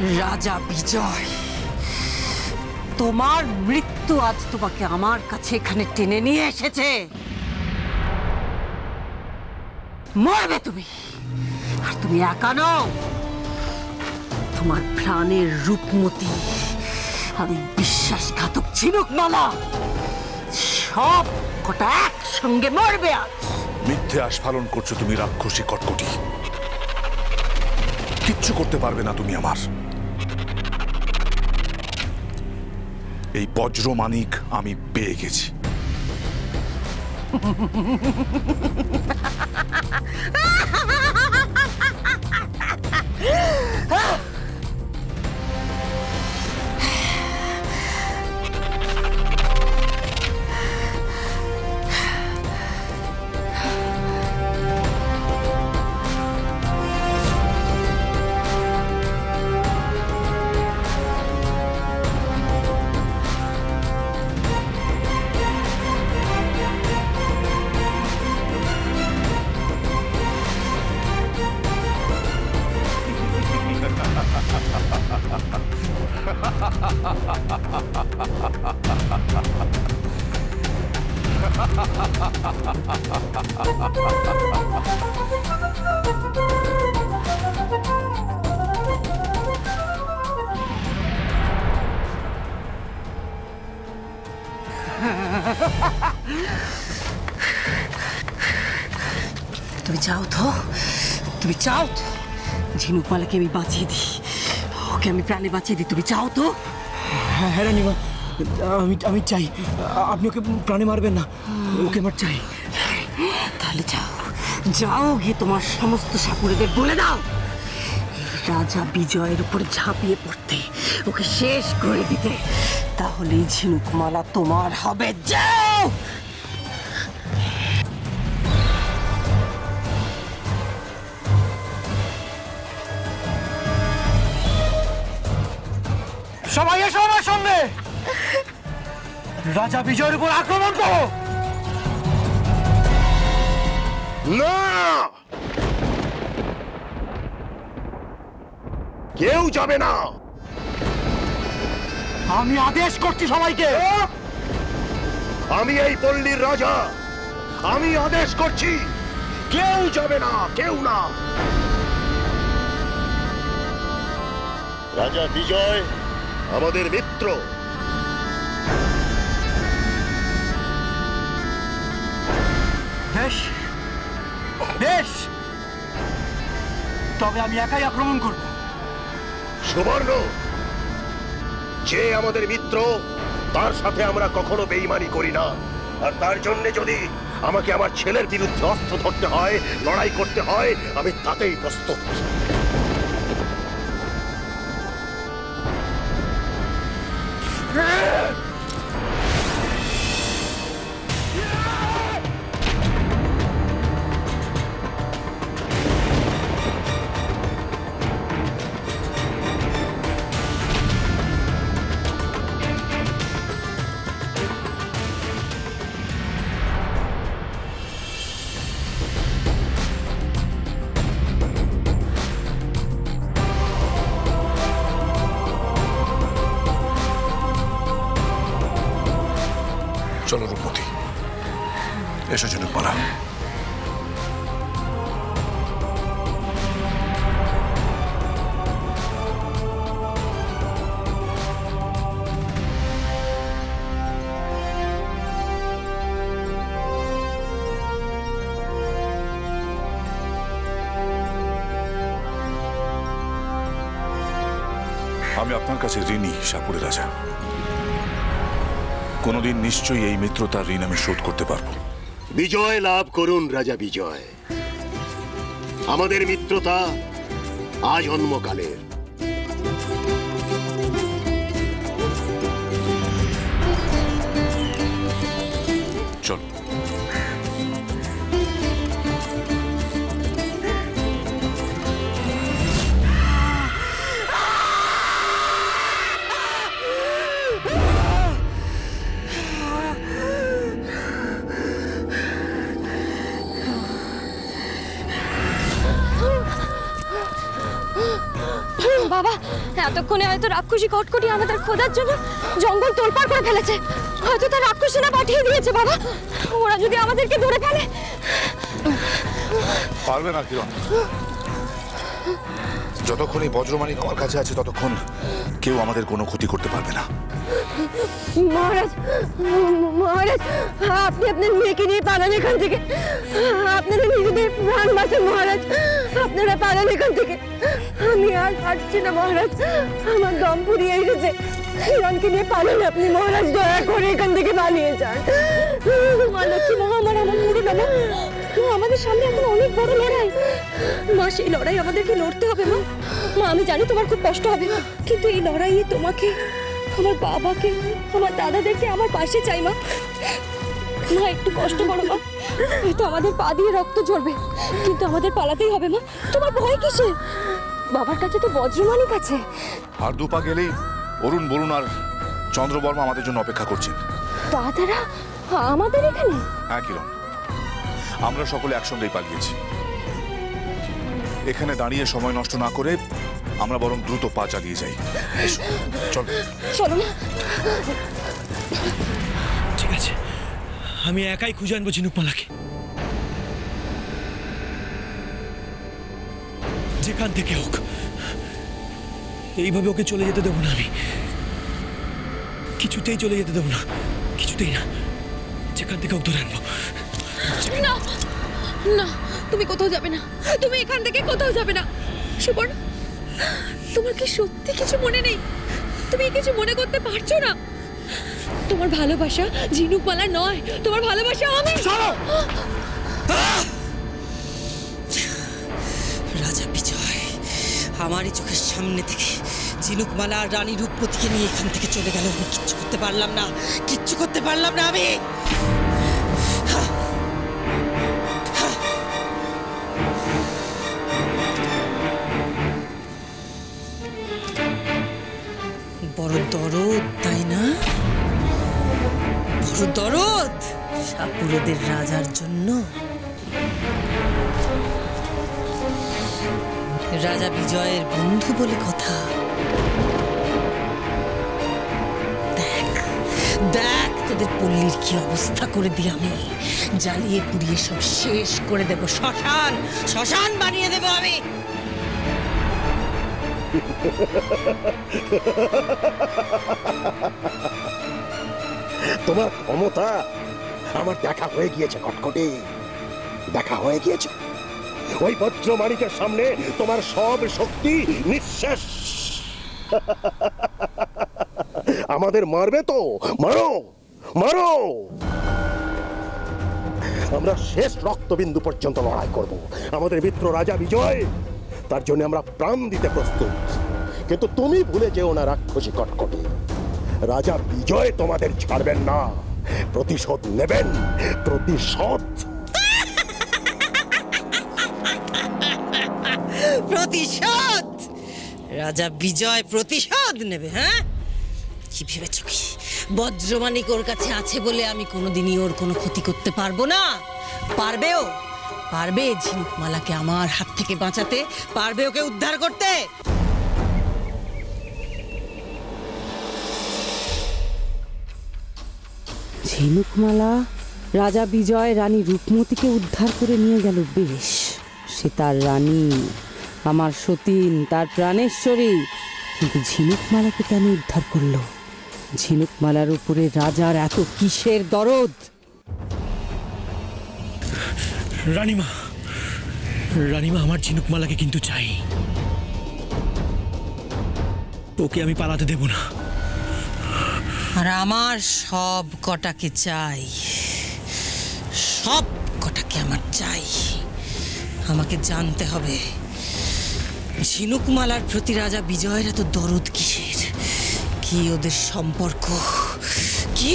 রাজা বিজয়, তোমার মৃত্যু আজ তোমাকে আমার কাছে এখানে টেনে নিয়ে এসেছে। মরবে তুমি, আর তুমি একা নও। তোমার প্রাণের রূপমতি আর ওই বিশ্বাসঘাতক ঝিনুকমালা সব কটা একসঙ্গে মরবে আজ। মিথ্যে আস্ফালন করছো তুমি রাক্ষসী কটকটি। কিচ্ছু করতে পারবে না তুমি আমার। এই বজ্র মানিক আমি পেয়ে গেছি। তুমি চাও তো, তুমি চাও তো ঝিনুকমালাকে আমি বাঁচিয়ে দিই, ওকে আমি প্রাণে বাঁচিয়ে দিই? তুমি চাও তো? হ্যাঁ রানীমা, আমি চাই। আপনি ওকে প্রাণে মারবেন না, ওকে আমার চাই। তাহলে যাও, যাও গিয়ে তোমার সমস্ত সাপুড়েদের বলে দাও রাজা বিজয়ের উপরে ঝাঁপিয়ে পড়তে, ওকে শেষ করে দিতে। তাহলেই ঝিনুকমালা তোমার হবে। যাও। সবাই এসো আমার সঙ্গে, রাজা বিজয়ের উপর আক্রমণ করো। না, কেউ যাবে না। আমি আদেশ করছি সবাইকে। আমি এই পল্লীর রাজা, আমি আদেশ করছি, কেউ যাবে না, কেউ না। রাজা বিজয় আমাদের মিত্র। বেশ বেশ, তবে আমি একাই আক্রমণ করব। সুবর্ণ, যে আমাদের মিত্র তার সাথে আমরা কখনো বেঈমানি করি না। আর তার জন্য যদি আমাকে আমার ছেলের বিরুদ্ধে অস্ত্র ধরতে হয়, লড়াই করতে হয়, আমি তাতেই প্রস্তুত। চলো রূপমতি, এসো ঝিনুকমালা। আমি আপনার কাছে ঋণী সাপুড়ে রাজা। কোনদিন নিশ্চয়ই এই মিত্রতার ঋণ আমি শোধ করতে পারবো। বিজয় লাভ করুন রাজা বিজয়। আমাদের মিত্রতা আজন্মকালের। চলো। বাবা, এতক্ষণে হয়তো রাক্ষসী কটকটি আমাদের খোঁজার জন্য জঙ্গল তোলপাড় করে ফেলেছে। হয়তো তার রাক্ষসীরা পাঠিয়ে দিয়েছে বাবা। ওরা যদি আমাদেরকে ধরে ফেলে। পারবে না কিরণ, যতক্ষণ এই বজ্রমানিক আমার কাছে আছে ততক্ষণ কেউ আমাদের কোনো ক্ষতি করতে পারবে না। মহারাজ, মহারাজ, আপনি আপনার মেয়েকে নিয়ে পালান এখান থেকে। আপনারা নিজেদের প্রাণ বাঁচান মহারাজ, আপনারা পালান এখান থেকে। আমি আর পারছি না মহারাজ, আমার দম ফুরিয়ে এসেছে। কিরণকে নিয়ে পালান আপনি মহারাজ, দয়া করে এখান থেকে পালিয়ে যান। মা লক্ষ্মী, মা আমার পুরো নামা। আমাদের সামনে এখন অনেক বড় লড়াই মা, সেই লড়াই আমাদেরকে লড়তে হবে মা। মা আমি জানি তোমার খুব কষ্ট হবে, কিন্তু এই লড়াইয়ে তোমাকে, আমার বাবাকে, আমার দাদাদেরকে আমার পাশে চাই মা। মা একটু কষ্ট করো মা, হয়তো আমাদের পা দিয়ে রক্ত ঝরবে, কিন্তু আমাদের পালাতেই হবে মা। তোমার ভয় কিসে? বাবার কাছে তো বজ্রমানিক আছে। আর দুপা গেলেই অরুণ, বরুণ আর চন্দ্রবর্মা আমাদের জন্য অপেক্ষা করছেন। দাদারা আমাদের এখানে? হ্যাঁ কিরণ, আমরা সকলে একসঙ্গেই পালিয়েছি। এখানে দাঁড়িয়ে সময় নষ্ট না করে আমরা বরং দ্রুত পা চালিয়ে যাই। চল চলো না। ঠিক আছে, আমি একাই খুঁজে আনবো ঝিনুকমালাকে, যেখান থেকে হোক। এইভাবে ওকে চলে যেতে দেবো না আমি, কিছুতেই চলে যেতে দেবো না, কিছুতেই না। যেখান থেকে হোক ধরে আনবো। না না, তুমি কোথাও যাবে না, তুমি এখান থেকে কোথাও যাবে না। সুবর্ণ, তোমার কি সত্যি কিছু মনে নেই? তুমি কিছু মনে করতে পারছো না? তোমার ভালোবাসা ঝিনুকমালা নয়, তোমার ভালোবাসা আমি। রাজা বিজয় আমারই চোখের সামনে থেকে ঝিনুকমালা আর রানী রূপমতিকে নিয়ে এখান থেকে চলে গেল। আমি কিচ্ছু করতে পারলাম না, কিচ্ছু করতে পারলাম না আমি। বড় দরদ, তাই না? বড় দরদ সাপুরেদের রাজার জন্য। রাজা বিজয়ের বন্ধু বলে কথা। দেখ দেখ তোদের পল্লীর কি অবস্থা করে দিই আমি। জ্বালিয়ে পুড়িয়ে সব শেষ করে দেব, শ্মশান শ্মশান বানিয়ে দেব আমি। তোমার ক্ষমতা আমার দেখা হয়ে গিয়েছে কটকটি, দেখা হয়ে গিয়েছে। ওই বজ্রমানিকের সামনে তোমার সব শক্তি নিঃশেষ। আমাদের মারবে তো মারো, মারো। আমরা শেষ রক্তবিন্দু পর্যন্ত লড়াই করব। আমাদের মিত্র রাজা বিজয়, তার জন্য আমরা প্রাণ দিতে প্রস্তুত। কিন্তু তুমি ভুলে যেও না রাক্ষসী কটকটি, রাজা বিজয় তোমাদের ছাড়বেন না, প্রতিশোধ নেবেন, প্রতিশোধ। প্রতিশোধ? রাজা বিজয় প্রতিশোধ নেবে? হ্যাঁ, কি ভেবেছ কি বজ্রমানিক ওর কাছে আছে বলে আমি কোনোদিনই ওর কোনো ক্ষতি করতে পারবো না? পারবেও, পারবে ঝিনুকমালাকে আমার হাত থেকে বাঁচাতে, পারবে ওকে উদ্ধার করতে। ঝিনুকমালা রাজা বিজয় রানী রূপমতিকে উদ্ধার করে নিয়ে গেল, বেশ। সে তার রানী, আমার সতীন, তার প্রাণেশ্বরী। কিন্তু ঝিনুকমালাকে কেন উদ্ধার করলো? ঝিনুকমালার উপরে রাজার এত কিসের দরদ? রানীমা, রানীমা, আমার ঝিনুকমালাকে কিন্তু চাই। ওকে আমি পালাতে দেব না। আর আমার সব কটাকে চাই, সব কটাকে আমার চাই। আমাকে জানতে হবে ঝিনুকমালার প্রতি রাজা বিজয়ের এত দরদ কিসের, কি ওদের সম্পর্ক, কি?